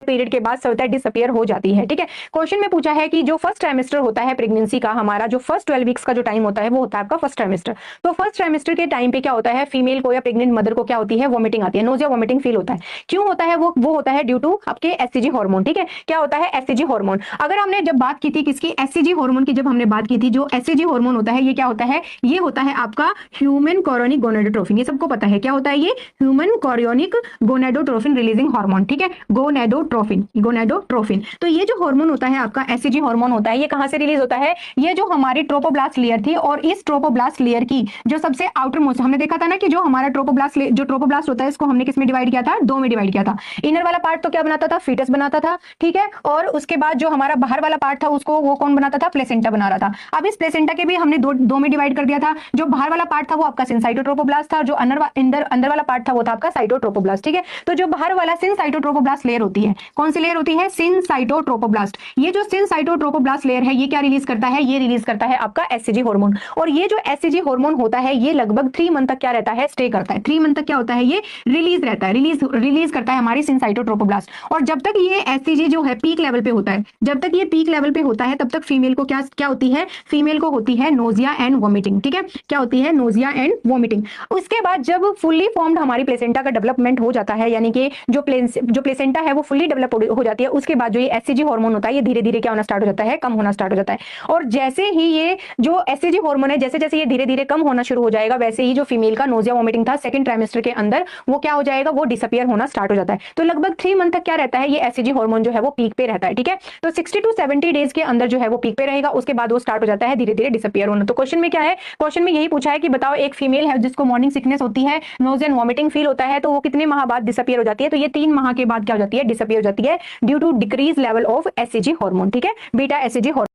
Period के बाद होता है डिसअपियर हो जाती है। ठीक है, क्वेश्चन में पूछा है कि जो फर्स्ट ट्राइमेस्टर होता है प्रेगनेंसी का, हमारा जो फर्स्ट 12 वीक्स का जो टाइम होता है वो होता है आपका फर्स्ट ट्राइमेस्टर। तो फर्स्ट ट्राइमेस्टर के टाइम पे क्या होता है, फीमेल को या प्रेग्नेंट मदर को क्या होती है, वोमिटिंग आती है, नोजिया वोमिटिंग फील होता है। क्यों होता है वो होता है ड्यू टू आपके एससीजी हार्मोन। ठीक है, क्या होता है, एससीजी हार्मोन। अगर हमने जब बात की थी किसकी, एससीजी हार्मोन की, जब हमने बात की थी, जो एससीजी हार्मोन होता है ये क्या होता है, ये होता है आपका ह्यूमन कोरियोनिक गोनाडोट्रोफिन। ये सबको पता है क्या होता है, ये human chorionic gonadotrophin releasing hormone. ठीक है, गोनाडोट्रोफिन। तो ये जो हार्मोन होता है आपका एससीजी हार्मोन होता है, ये कहां से रिलीज होता है, ये जो हमारी ट्रोपोब्लास्ट लेयर थी, और इस ट्रोपोब्लास्ट लेयर की जो सबसे आउटर मोस्ट, हमने देखा था ना कि जो हमारा ट्रोपोब्लास्ट होता है इसको हमने किस में डिवाइड किया था, दो में डिवाइड किया था। इनर वाला पार्ट तो क्या बनाता था, फीटस बनाता था। ठीक है, और उसके बाद जो हमारा बाहर वाला पार्ट था उसको वो कौन बनाता था, प्लेसेंटा बना रहा था। अब इस प्लेसेंटा के भी हमने दो में डिवाइड कर दिया था। जो बाहर वाला पार्ट था वो आपका सिनसाइटोट्रोपोब्लास्ट था, जो अंदर वाला पार्ट था वो था आपका साइटोट्रोपोब्लास्ट। ठीक है, तो जो बाहर वाला सिनसाइटोट्रोपोब्लास्ट लेयर होती है, कौन सी लेयर होती है, सिनसाइटोट्रोपोब्लास्ट। ये जो सिनसाइटोट्रोपोब्लास्ट लेयर है ये क्या रिलीज करता है, ये रिलीज करता है आपका एससीजी हार्मोन। और ये जो एससीजी हार्मोन होता है ये लगभग 3 मंथ तक क्या रहता है, स्टे करता है। 3 मंथ तक क्या होता है, ये रिलीज रहता है, रिलीज करता है हमारी सिनसाइटोट्रोपोब्लास्ट। और जब तक ये एससीजी जो है पीक लेवल पे होता है, जब तक ये पीक लेवल पे होता है तब तक फीमेल को क्या होती है, फीमेल को होती है नोजिया एंड वोमिटिंग। ठीक है, क्या होती है, नोजिया एंड वोमिटिंग। उसके बाद जब फुल्ली फॉर्म्ड हमारी प्लेसेंटा का डेवलपमेंट हो जाता है, यानी कि जो प्लेसेंटा है वो फुल्ली डेवलप हो जाती है, उसके बाद जो ये एससीजी हार्मोन होता है ये धीरे धीरे क्या होना स्टार्ट हो जाता है, कम होना स्टार्ट हो जाता है। और जैसे ही ये जो एससीजी हार्मोन है जैसे जैसे ये धीरे धीरे कम होना शुरू हो जाएगा, वैसे ही जो फीमेल का नोजिया वोमिटिंग था सेकंड ट्राइमेस्टर के अंदर वो क्या हो जाएगा, वो डिसअपियर होना स्टार्ट हो जाता है। तो लगभग 3 मंथ तक क्या रहता है, ये एससीजी हार्मोन जो है वो पीक पे रहता है। ठीक है, तो 60 टू 70 डेज के अंदर जो है वो पीक पे रहेगा, उसके बाद वो स्टार्ट हो जाता है धीरे धीरे डिसअपियर होना। तो क्वेश्चन में क्या है, क्वेश्चन में यही पूछा है कि बताओ एक फीमेल है जिसको मॉर्निंग सिकनेस होती है, नोजिया एंड वोमिटिंग फील होता है, तो वो कितने माह बाद डिसअपियर हो जाती है, तो ये 3 माह के बाद क्या हो जाती है, डिसअपियर हो जाती है due to decrease level of SCG hormone. ठीक है, बीटा एससीजी हार्मोन।